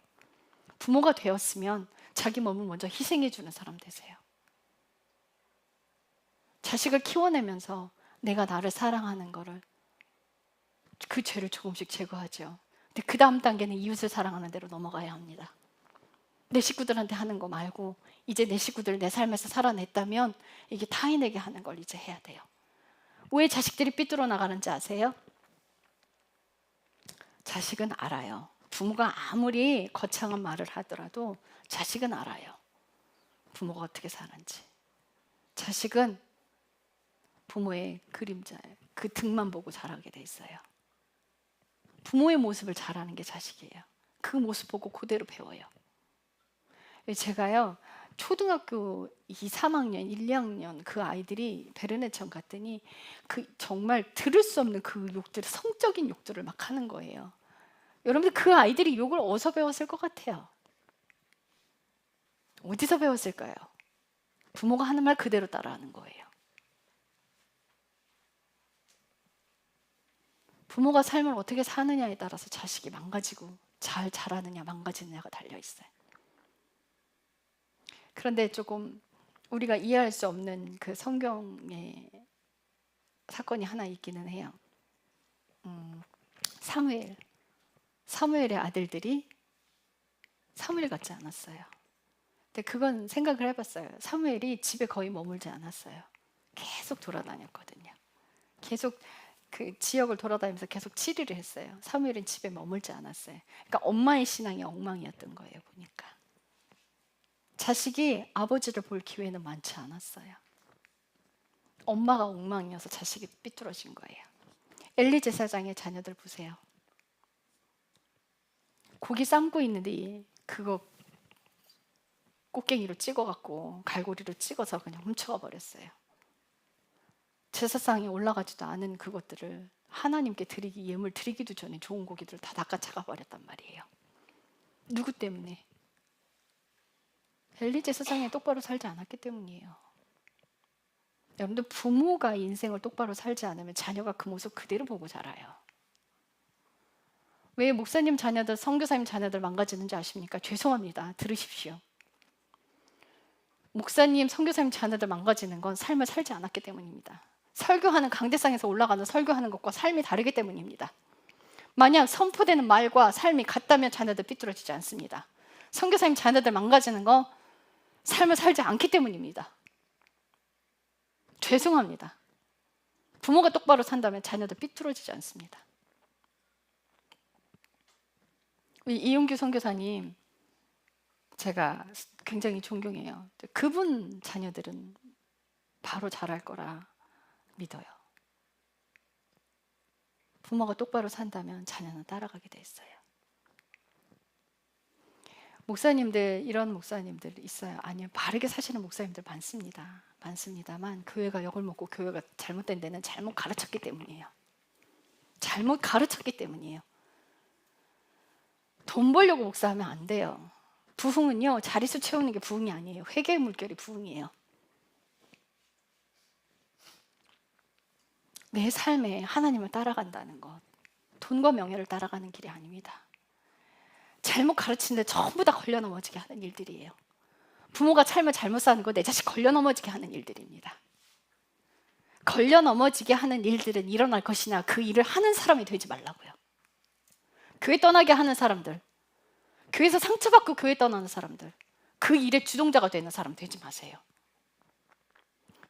부모가 되었으면 자기 몸을 먼저 희생해 주는 사람 되세요. 자식을 키워내면서 내가 나를 사랑하는 거를, 그 죄를 조금씩 제거하죠. 근데 그 다음 단계는 이웃을 사랑하는 대로 넘어가야 합니다. 내 식구들한테 하는 거 말고 이제 내 식구들 내 삶에서 살아냈다면 이게 타인에게 하는 걸 이제 해야 돼요. 왜 자식들이 삐뚤어 나가는지 아세요? 자식은 알아요. 부모가 아무리 거창한 말을 하더라도 자식은 알아요. 부모가 어떻게 사는지. 자식은 부모의 그림자예요. 그 등만 보고 자라게 돼 있어요. 부모의 모습을 잘하는 게 자식이에요. 그 모습 보고 그대로 배워요. 제가요, 초등학교 2, 3학년, 1, 2학년 그 아이들이 베르네천 갔더니 그 정말 들을 수 없는 그 욕들, 성적인 욕들을 막 하는 거예요. 여러분들 그 아이들이 욕을 어디서 배웠을 것 같아요? 어디서 배웠을까요? 부모가 하는 말 그대로 따라하는 거예요. 부모가 삶을 어떻게 사느냐에 따라서 자식이 망가지고 잘 자라느냐 망가지느냐가 달려 있어요. 그런데 조금 우리가 이해할 수 없는 그 성경의 사건이 하나 있기는 해요. 사무엘의 아들들이 사무엘 같지 않았어요. 근데 그건 생각을 해봤어요. 사무엘이 집에 거의 머물지 않았어요. 계속 돌아다녔거든요. 계속 그 지역을 돌아다니면서 계속 치리를 했어요. 사무엘은 집에 머물지 않았어요. 그러니까 엄마의 신앙이 엉망이었던 거예요, 보니까. 자식이 아버지를 볼 기회는 많지 않았어요. 엄마가 엉망이어서 자식이 삐뚤어진 거예요. 엘리 제사장의 자녀들 보세요. 고기 삶고 있는데 그거 꽃갱이로 찍어갖고 갈고리로 찍어서 그냥 훔쳐가 버렸어요. 제사상에 올라가지도 않은 그것들을 하나님께 드리기, 예물 드리기도 전에 좋은 고기들을 다 낚아차가 버렸단 말이에요. 누구 때문에? 엘리 제사장이 똑바로 살지 않았기 때문이에요. 여러분들 부모가 인생을 똑바로 살지 않으면 자녀가 그 모습 그대로 보고 자라요. 왜 목사님 자녀들, 선교사님 자녀들 망가지는지 아십니까? 죄송합니다. 들으십시오. 목사님, 선교사님 자녀들 망가지는 건 삶을 살지 않았기 때문입니다. 설교하는 강대상에서 올라가는 설교하는 것과 삶이 다르기 때문입니다. 만약 선포되는 말과 삶이 같다면 자녀들 삐뚤어지지 않습니다. 선교사님 자녀들 망가지는 거 삶을 살지 않기 때문입니다. 죄송합니다. 부모가 똑바로 산다면 자녀들 삐뚤어지지 않습니다. 이용규 선교사님 제가 굉장히 존경해요. 그분 자녀들은 바로 자랄 거라 믿어요. 부모가 똑바로 산다면 자녀는 따라가게 돼 있어요. 목사님들, 이런 목사님들 있어요. 아니요, 바르게 사시는 목사님들 많습니다. 많습니다만 교회가 욕을 먹고 교회가 잘못된 데는 잘못 가르쳤기 때문이에요. 잘못 가르쳤기 때문이에요. 돈 벌려고 목사하면 안 돼요. 부흥은요, 자릿수 채우는 게 부흥이 아니에요. 회개의 물결이 부흥이에요. 내 삶에 하나님을 따라간다는 것, 돈과 명예를 따라가는 길이 아닙니다. 잘못 가르치는데 전부 다 걸려 넘어지게 하는 일들이에요. 부모가 삶을 잘못 사는 거 내 자식 걸려 넘어지게 하는 일들입니다. 걸려 넘어지게 하는 일들은 일어날 것이냐, 그 일을 하는 사람이 되지 말라고요. 교회 떠나게 하는 사람들, 교회에서 상처받고 교회 떠나는 사람들, 그 일의 주동자가 되는 사람 되지 마세요.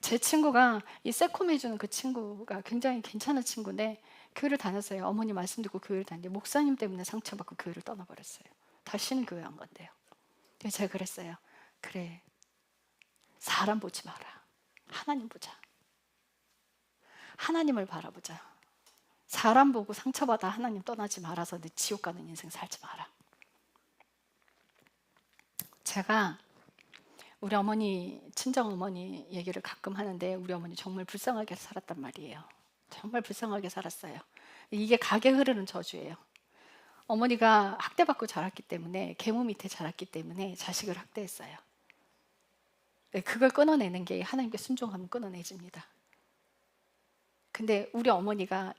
제 친구가, 이 세콤 해주는 그 친구가 굉장히 괜찮은 친구인데 교회를 다녔어요. 어머니 말씀 듣고 교회를 다녔는데 목사님 때문에 상처받고 교회를 떠나버렸어요. 다시는 교회 안 간대요. 그래서 제가 그랬어요. 그래, 사람 보지 마라. 하나님 보자. 하나님을 바라보자. 사람 보고 상처받아 하나님 떠나지 말아서 내 지옥 가는 인생 살지 마라. 제가 우리 어머니, 친정어머니 얘기를 가끔 하는데 우리 어머니 정말 불쌍하게 살았단 말이에요. 정말 불쌍하게 살았어요. 이게 가게 흐르는 저주예요. 어머니가 학대받고 자랐기 때문에, 계모 밑에 자랐기 때문에 자식을 학대했어요. 네, 그걸 끊어내는 게 하나님께 순종하면 끊어내집니다. 근데 우리 어머니가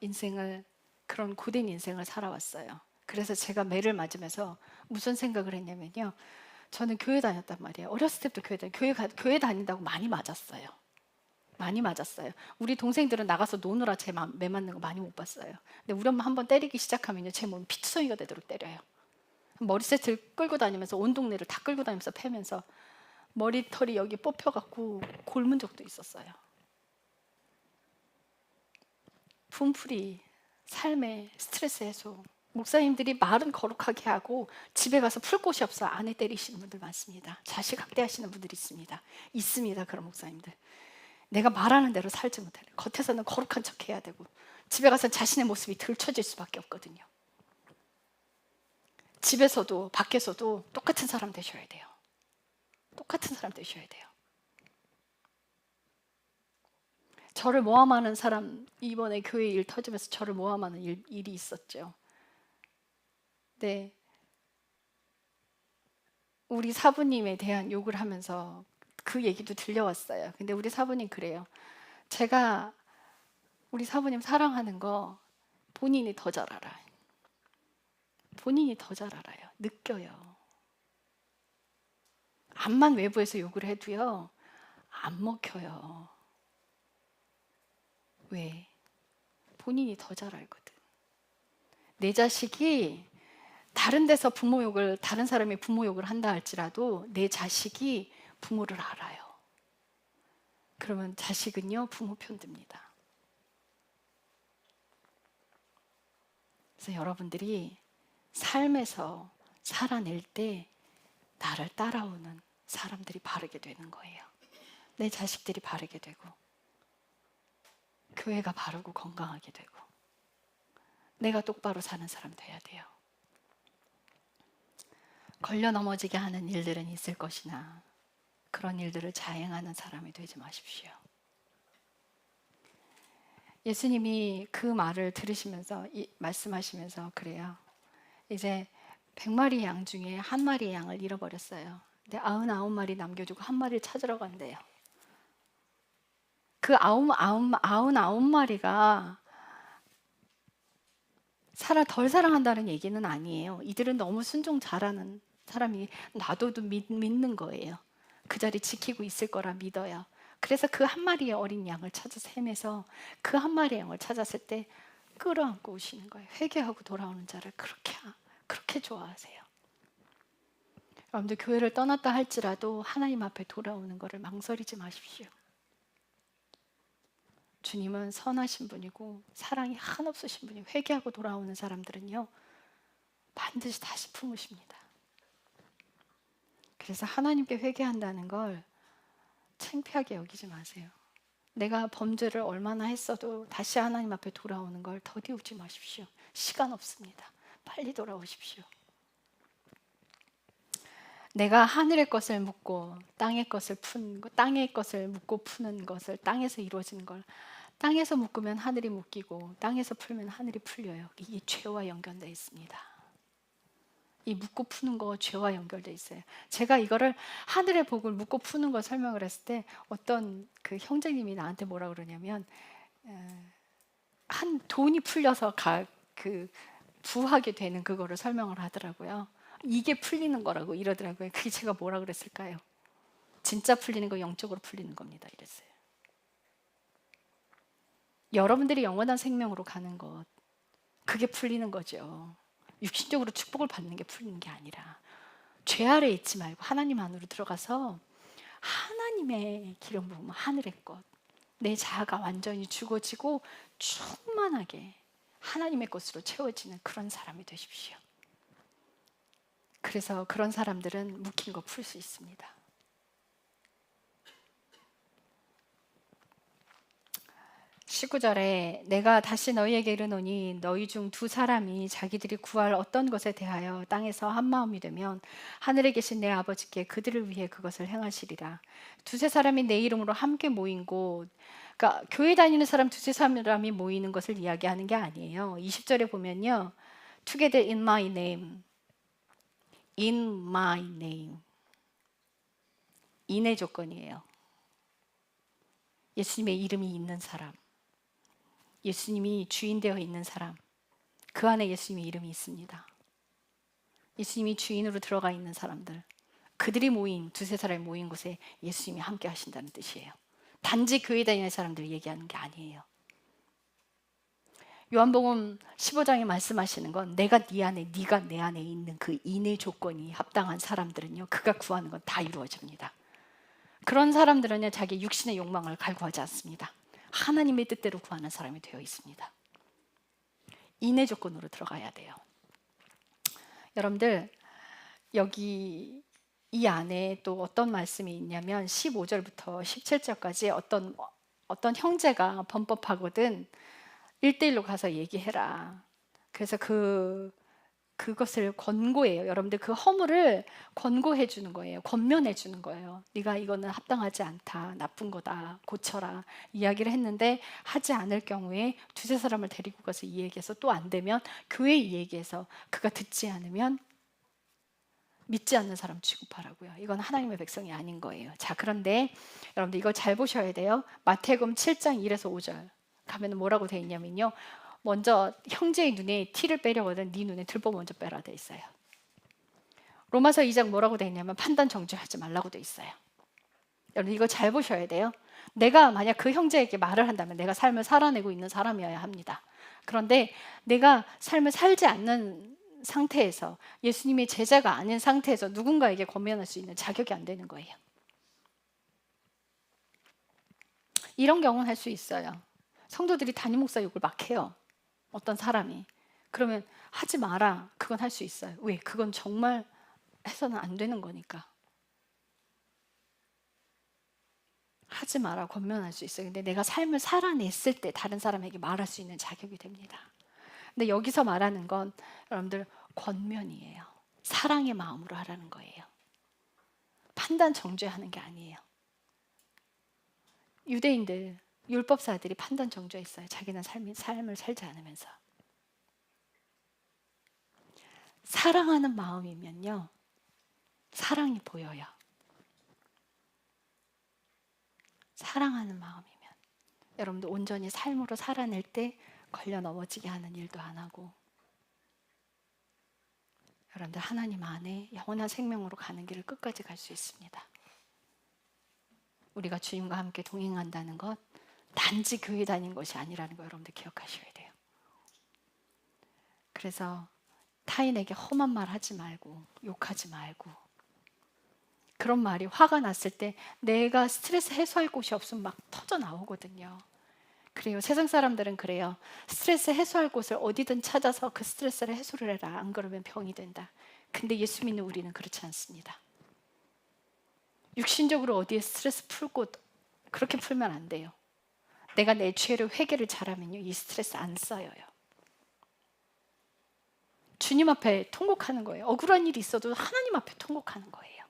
그런 고된 인생을 살아왔어요. 그래서 제가 매를 맞으면서 무슨 생각을 했냐면요. 저는 교회 다녔단 말이에요. 어렸을 때부터 교회 다닌다고 많이 맞았어요. 많이 맞았어요. 우리 동생들은 나가서 노느라 매 맞는 거 많이 못 봤어요. 근데 우리 엄마 한번 때리기 시작하면요, 제 몸이 피투성이가 되도록 때려요. 머리셋을 끌고 다니면서 온 동네를 다 끌고 다니면서 패면서 머리털이 여기 뽑혀갖고 곪은 적도 있었어요. 분풀이, 삶의 스트레스 해소. 목사님들이 말은 거룩하게 하고 집에 가서 풀 곳이 없어 아내 때리시는 분들 많습니다. 자식 학대하시는 분들이 있습니다. 그런 목사님들. 내가 말하는 대로 살지 못해. 겉에서는 거룩한 척 해야 되고 집에 가서 자신의 모습이 들춰질 수밖에 없거든요. 집에서도 밖에서도 똑같은 사람 되셔야 돼요. 똑같은 사람 되셔야 돼요. 저를 모함하는 사람, 이번에 교회 일 터지면서 저를 모함하는 일이 있었죠. 네, 우리 사부님에 대한 욕을 하면서 그 얘기도 들려왔어요. 근데 우리 사부님 그래요. 제가 우리 사부님 사랑하는 거 본인이 더 잘 알아요. 본인이 더 잘 알아요. 느껴요. 암만 외부에서 욕을 해도요, 안 먹혀요. 왜? 본인이 더 잘 알거든. 내 자식이 다른 데서 다른 사람이 부모 욕을 한다 할지라도 내 자식이 부모를 알아요. 그러면 자식은요, 부모 편 듭니다. 그래서 여러분들이 삶에서 살아낼 때 나를 따라오는 사람들이 바르게 되는 거예요. 내 자식들이 바르게 되고, 교회가 바르고 건강하게 되고, 내가 똑바로 사는 사람 돼야 돼요. 걸려 넘어지게 하는 일들은 있을 것이나 그런 일들을 자행하는 사람이 되지 마십시오. 예수님이 그 말을 들으시면서 말씀하시면서 그래요. 이제 100마리 양 중에 한 마리의 양을 잃어버렸어요. 근데 99마리 남겨두고 한 마리를 찾으러 간대요. 그 99마리가 덜 사랑한다는 얘기는 아니에요. 이들은 너무 순종 잘하는 사람이 놔둬도 믿는 거예요. 그 자리 지키고 있을 거라 믿어요. 그래서 그 한 마리의 어린 양을 찾아서 헤매서 그 한 마리의 양을 찾았을 때 끌어안고 오시는 거예요. 회개하고 돌아오는 자를 그렇게 좋아하세요. 여러분들 교회를 떠났다 할지라도 하나님 앞에 돌아오는 것을 망설이지 마십시오. 주님은 선하신 분이고 사랑이 한없으신 분이 회개하고 돌아오는 사람들은요, 반드시 다시 품으십니다. 그래서 하나님께 회개한다는 걸 창피하게 여기지 마세요. 내가 범죄를 얼마나 했어도 다시 하나님 앞에 돌아오는 걸 더디우지 마십시오. 시간 없습니다. 빨리 돌아오십시오. 내가 하늘의 것을 묻고 땅의 것을 땅의 것을 묻고 푸는 것을 땅에서 이루어지는 걸 땅에서 묶으면 하늘이 묶이고 땅에서 풀면 하늘이 풀려요. 이게 죄와 연결되어 있습니다. 이 묶고 푸는 거 죄와 연결되어 있어요. 제가 이거를 하늘의 복을 묶고 푸는 거 설명을 했을 때 어떤 그 형제님이 나한테 뭐라 그러냐면 한 돈이 풀려서 부하게 되는 그거를 설명을 하더라고요. 이게 풀리는 거라고 이러더라고요. 그게 제가 뭐라 그랬을까요? 진짜 풀리는 거 영적으로 풀리는 겁니다. 이랬어요. 여러분들이 영원한 생명으로 가는 것, 그게 풀리는 거죠. 육신적으로 축복을 받는 게 풀리는 게 아니라 죄 아래 있지 말고 하나님 안으로 들어가서 하나님의 기름 부음, 하늘의 것, 내 자아가 완전히 죽어지고 충만하게 하나님의 것으로 채워지는 그런 사람이 되십시오. 그래서 그런 사람들은 묶인 거 풀 수 있습니다. 19절에 내가 다시 너희에게 이르노니 너희 중 두 사람이 자기들이 구할 어떤 것에 대하여 땅에서 한 마음이 되면 하늘에 계신 내 아버지께 그들을 위해 그것을 행하시리라. 두세 사람이 내 이름으로 함께 모인 곳, 그러니까 교회 다니는 사람 두세 사람이 모이는 것을 이야기하는 게 아니에요. 20절에 보면요, Together in my name, in my name, 인의 조건이에요. 예수님의 이름이 있는 사람, 예수님이 주인 되어 있는 사람, 그 안에 예수님의 이름이 있습니다. 예수님이 주인으로 들어가 있는 사람들, 그들이 모인 두세 사람이 모인 곳에 예수님이 함께 하신다는 뜻이에요. 단지 교회 다니는 사람들 얘기하는 게 아니에요. 요한복음 15장에 말씀하시는 건 내가 네 안에, 네가 내 안에 있는 그 인의 조건이 합당한 사람들은요, 그가 구하는 건 다 이루어집니다. 그런 사람들은요, 자기 육신의 욕망을 갈구하지 않습니다. 하나님의 뜻대로 구하는 사람이 되어 있습니다. 인의 조건으로 들어가야 돼요. 여러분들, 여기 이 안에 또 어떤 말씀이 있냐면 15절부터 17절까지 어떤 형제가 범법하거든 1대1로 가서 얘기해라. 그래서 그것을 권고해요. 여러분들 그 허물을 권고해 주는 거예요. 권면해 주는 거예요. 네가 이거는 합당하지 않다. 나쁜 거다. 고쳐라. 이야기를 했는데 하지 않을 경우에 두세 사람을 데리고 가서 이 얘기해서 또 안 되면 교회 이 얘기해서 그가 듣지 않으면 믿지 않는 사람 취급하라고요. 이건 하나님의 백성이 아닌 거예요. 자, 그런데 여러분들 이걸 잘 보셔야 돼요. 마태복음 7장 1에서 5절 가면 뭐라고 돼 있냐면요. 먼저 형제의 눈에 티를 빼려거든 네 눈에 들보 먼저 빼라 돼 있어요. 로마서 2장 뭐라고 돼 있냐면 판단 정죄하지 말라고 돼 있어요. 여러분 이거 잘 보셔야 돼요. 내가 만약 그 형제에게 말을 한다면 내가 삶을 살아내고 있는 사람이어야 합니다. 그런데 내가 삶을 살지 않는 상태에서 예수님의 제자가 아닌 상태에서 누군가에게 권면할 수 있는 자격이 안 되는 거예요. 이런 경우는 할 수 있어요. 성도들이 담임 목사 욕을 막 해요. 어떤 사람이. 그러면 하지 마라. 그건 할 수 있어요. 왜? 그건 정말 해서는 안 되는 거니까. 하지 마라 권면할 수 있어요. 근데 내가 삶을 살아냈을 때 다른 사람에게 말할 수 있는 자격이 됩니다. 근데 여기서 말하는 건 여러분들 권면이에요. 사랑의 마음으로 하라는 거예요. 판단 정죄하는 게 아니에요. 유대인들, 율법사들이 판단 정죄했어요. 자기는 삶을 살지 않으면서. 사랑하는 마음이면요. 사랑이 보여요. 사랑하는 마음이면. 여러분들 온전히 삶으로 살아낼 때 걸려 넘어지게 하는 일도 안 하고 여러분들 하나님 안에 영원한 생명으로 가는 길을 끝까지 갈 수 있습니다. 우리가 주님과 함께 동행한다는 것 단지 교회 다니는 것이 아니라는 거 여러분들 기억하셔야 돼요. 그래서 타인에게 험한 말 하지 말고 욕하지 말고 그런 말이 화가 났을 때 내가 스트레스 해소할 곳이 없으면 막 터져 나오거든요. 그래요. 세상 사람들은 그래요. 스트레스 해소할 곳을 어디든 찾아서 그 스트레스를 해소를 해라. 안 그러면 병이 된다. 근데 예수 믿는 우리는 그렇지 않습니다. 육신적으로 어디에 스트레스 풀고 그렇게 풀면 안 돼요. 내가 내 죄를 회개를 잘하면요. 이 스트레스 안 쌓여요. 주님 앞에 통곡하는 거예요. 억울한 일이 있어도 하나님 앞에 통곡하는 거예요.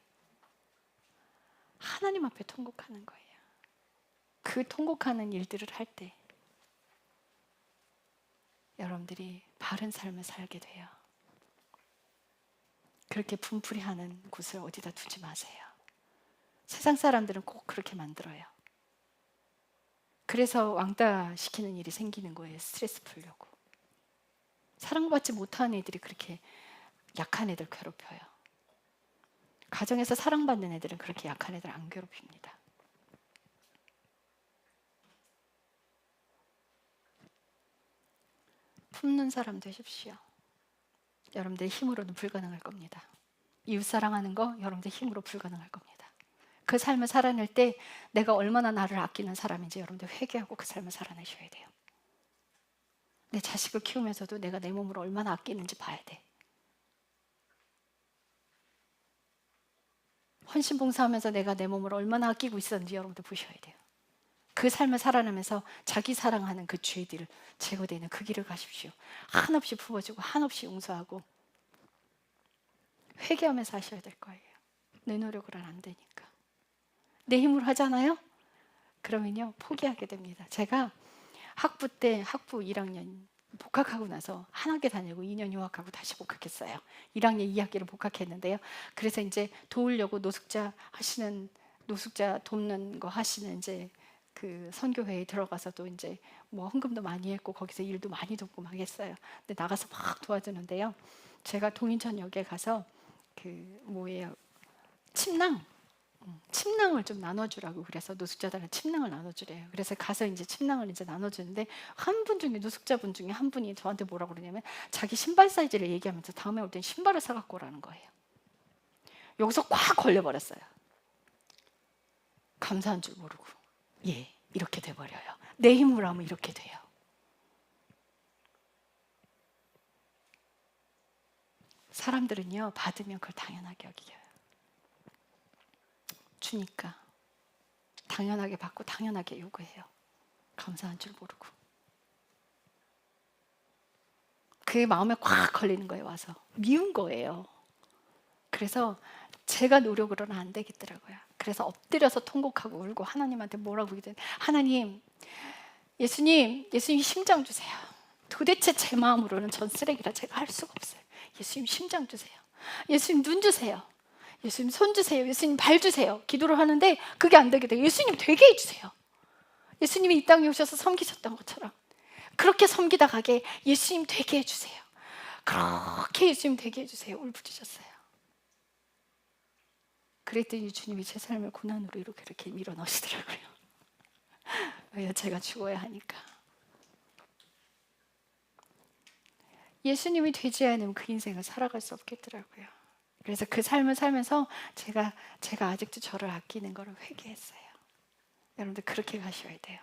하나님 앞에 통곡하는 거예요. 그 통곡하는 일들을 할 때 여러분들이 바른 삶을 살게 돼요. 그렇게 분풀이하는 곳을 어디다 두지 마세요. 세상 사람들은 꼭 그렇게 만들어요. 그래서 왕따 시키는 일이 생기는 거예요. 스트레스 풀려고. 사랑받지 못하는 애들이 그렇게 약한 애들 괴롭혀요. 가정에서 사랑받는 애들은 그렇게 약한 애들 안 괴롭힙니다. 품는 사람 되십시오. 여러분들의 힘으로는 불가능할 겁니다. 이웃 사랑하는 거 여러분들 힘으로 불가능할 겁니다. 그 삶을 살아낼 때 내가 얼마나 나를 아끼는 사람인지 여러분들 회개하고 그 삶을 살아내셔야 돼요. 내 자식을 키우면서도 내가 내 몸을 얼마나 아끼는지 봐야 돼. 헌신봉사하면서 내가 내 몸을 얼마나 아끼고 있었는지 여러분들 보셔야 돼요. 그 삶을 살아내면서 자기 사랑하는 그 죄들을 제거되는 그 길을 가십시오. 한없이 품어주고 한없이 용서하고 회개하면서 하셔야 될 거예요. 내 노력으로는 안 되니까. 내 힘으로 하잖아요? 그러면요 포기하게 됩니다. 제가 학부 때 학부 1학년 복학하고 나서 한학기 다니고 2년 유학하고 다시 복학했어요. 1학년 2학기를 복학했는데요. 그래서 이제 도우려고 노숙자 하시는 노숙자 돕는 거 하시는 이제 그 선교회에 들어가서도 이제 뭐 헌금도 많이 했고 거기서 일도 많이 돕고 막 했어요. 근데 나가서 막 도와주는데요. 제가 동인천역에 가서 그 뭐예요? 침낭을 좀 나눠주라고 그래서 노숙자들한테 침낭을 나눠주래요. 그래서 가서 이제 침낭을 이제 나눠주는데 한 분 중에 노숙자분 중에 한 분이 저한테 뭐라고 그러냐면 자기 신발 사이즈를 얘기하면서 다음에 올 땐 신발을 사갖고 오라는 거예요. 여기서 꽉 걸려버렸어요. 감사한 줄 모르고. 예, 이렇게 돼버려요. 내 힘으로 하면 이렇게 돼요. 사람들은요, 받으면 그걸 당연하게 여겨요. 주니까 당연하게 받고 당연하게 요구해요. 감사한 줄 모르고. 그게 마음에 꽉 걸리는 거예요. 와서 미운 거예요. 그래서 제가 노력으로는 안 되겠더라고요. 그래서 엎드려서 통곡하고 울고 하나님한테 뭐라고 하든 하나님, 예수님 심장 주세요. 도대체 제 마음으로는 전 쓰레기라 제가 할 수가 없어요. 예수님 심장 주세요. 예수님 눈 주세요. 예수님 손 주세요. 예수님 발 주세요. 기도를 하는데 그게 안 되게 돼요. 예수님 되게 해주세요. 예수님이 이 땅에 오셔서 섬기셨던 것처럼 그렇게 섬기다 가게 예수님 되게 해주세요. 그렇게 예수님 되게 해주세요. 울부짖었어요. 그랬더니 주님이 제 삶을 고난으로 이렇게 밀어넣으시더라고요. 왜요? 제가 죽어야 하니까. 예수님이 되지 않으면 그 인생을 살아갈 수 없겠더라고요. 그래서 그 삶을 살면서 제가 아직도 저를 아끼는 거를 회개했어요. 여러분들 그렇게 가셔야 돼요.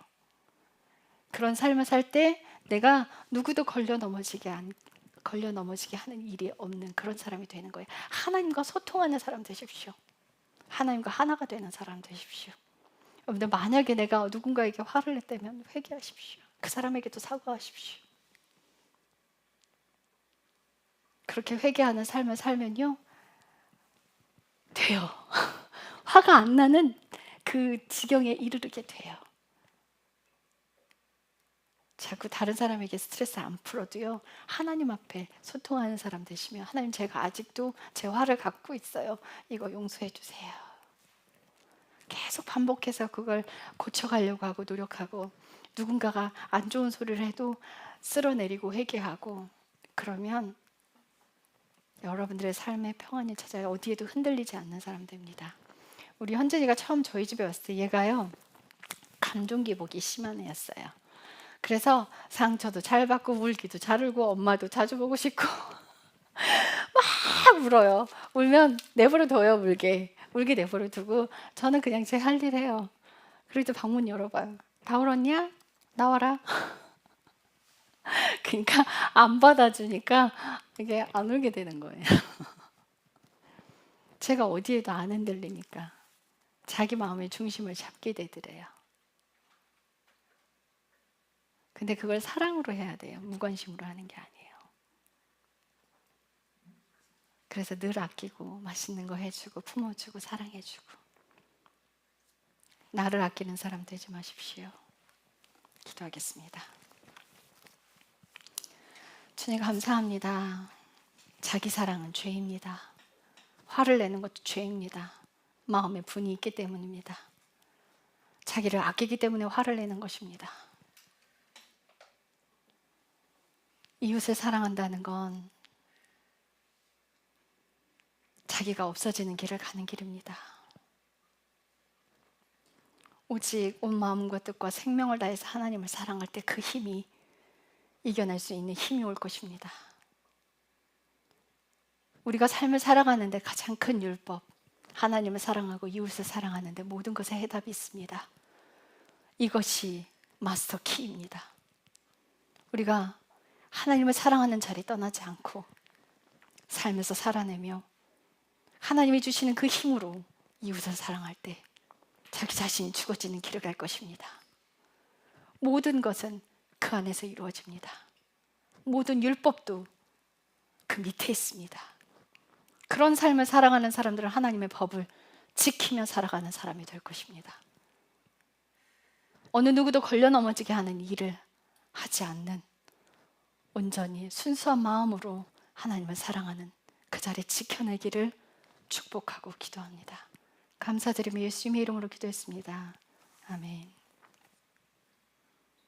그런 삶을 살 때 내가 누구도 걸려 넘어지게 하는 일이 없는 그런 사람이 되는 거예요. 하나님과 소통하는 사람 되십시오. 하나님과 하나가 되는 사람 되십시오. 여러분들 만약에 내가 누군가에게 화를 냈다면 회개하십시오. 그 사람에게도 사과하십시오. 그렇게 회개하는 삶을 살면요 돼요. 화가 안 나는 그 지경에 이르게 돼요. 자꾸 다른 사람에게 스트레스 안 풀어도요 하나님 앞에 소통하는 사람 되시면 하나님 제가 아직도 제 화를 갖고 있어요. 이거 용서해 주세요. 계속 반복해서 그걸 고쳐가려고 하고 노력하고 누군가가 안 좋은 소리를 해도 쓸어내리고 회개하고 그러면 여러분들의 삶의 평안이 찾아요. 어디에도 흔들리지 않는 사람 됩니다. 우리 현진이가 처음 저희 집에 왔을 때 얘가요 감정 기복이 심한 애였어요. 그래서 상처도 잘 받고 울기도 잘 울고 엄마도 자주 보고 싶고 막 울어요. 울면 내버려둬요. 울게 내버려두고 저는 그냥 제 할 일 해요. 그래도 방문 열어봐요. 다 울었냐? 나와라. 그러니까 안 받아주니까 이게 안 울게 되는 거예요. 제가 어디에도 안 흔들리니까 자기 마음의 중심을 잡게 되더래요. 근데 그걸 사랑으로 해야 돼요. 무관심으로 하는 게 아니에요. 그래서 늘 아끼고 맛있는 거 해주고 품어주고 사랑해주고 나를 아끼는 사람 되지 마십시오. 기도하겠습니다. 주님 감사합니다. 자기 사랑은 죄입니다. 화를 내는 것도 죄입니다. 마음에 분이 있기 때문입니다. 자기를 아끼기 때문에 화를 내는 것입니다. 이웃을 사랑한다는 건 자기가 없어지는 길을 가는 길입니다. 오직 온 마음과 뜻과 생명을 다해서 하나님을 사랑할 때 그 힘이 이겨낼 수 있는 힘이 올 것입니다. 우리가 삶을 살아가는데 가장 큰 율법, 하나님을 사랑하고 이웃을 사랑하는데 모든 것에 해답이 있습니다. 이것이 마스터 키입니다. 우리가 하나님을 사랑하는 자리 떠나지 않고 삶에서 살아내며 하나님이 주시는 그 힘으로 이웃을 사랑할 때 자기 자신이 죽어지는 길을 갈 것입니다. 모든 것은 그 안에서 이루어집니다. 모든 율법도 그 밑에 있습니다. 그런 삶을 살아가는 사람들은 하나님의 법을 지키며 살아가는 사람이 될 것입니다. 어느 누구도 걸려 넘어지게 하는 일을 하지 않는 온전히 순수한 마음으로 하나님을 사랑하는 그 자리 지켜내기를 축복하고 기도합니다. 감사드리며 예수님의 이름으로 기도했습니다. 아멘.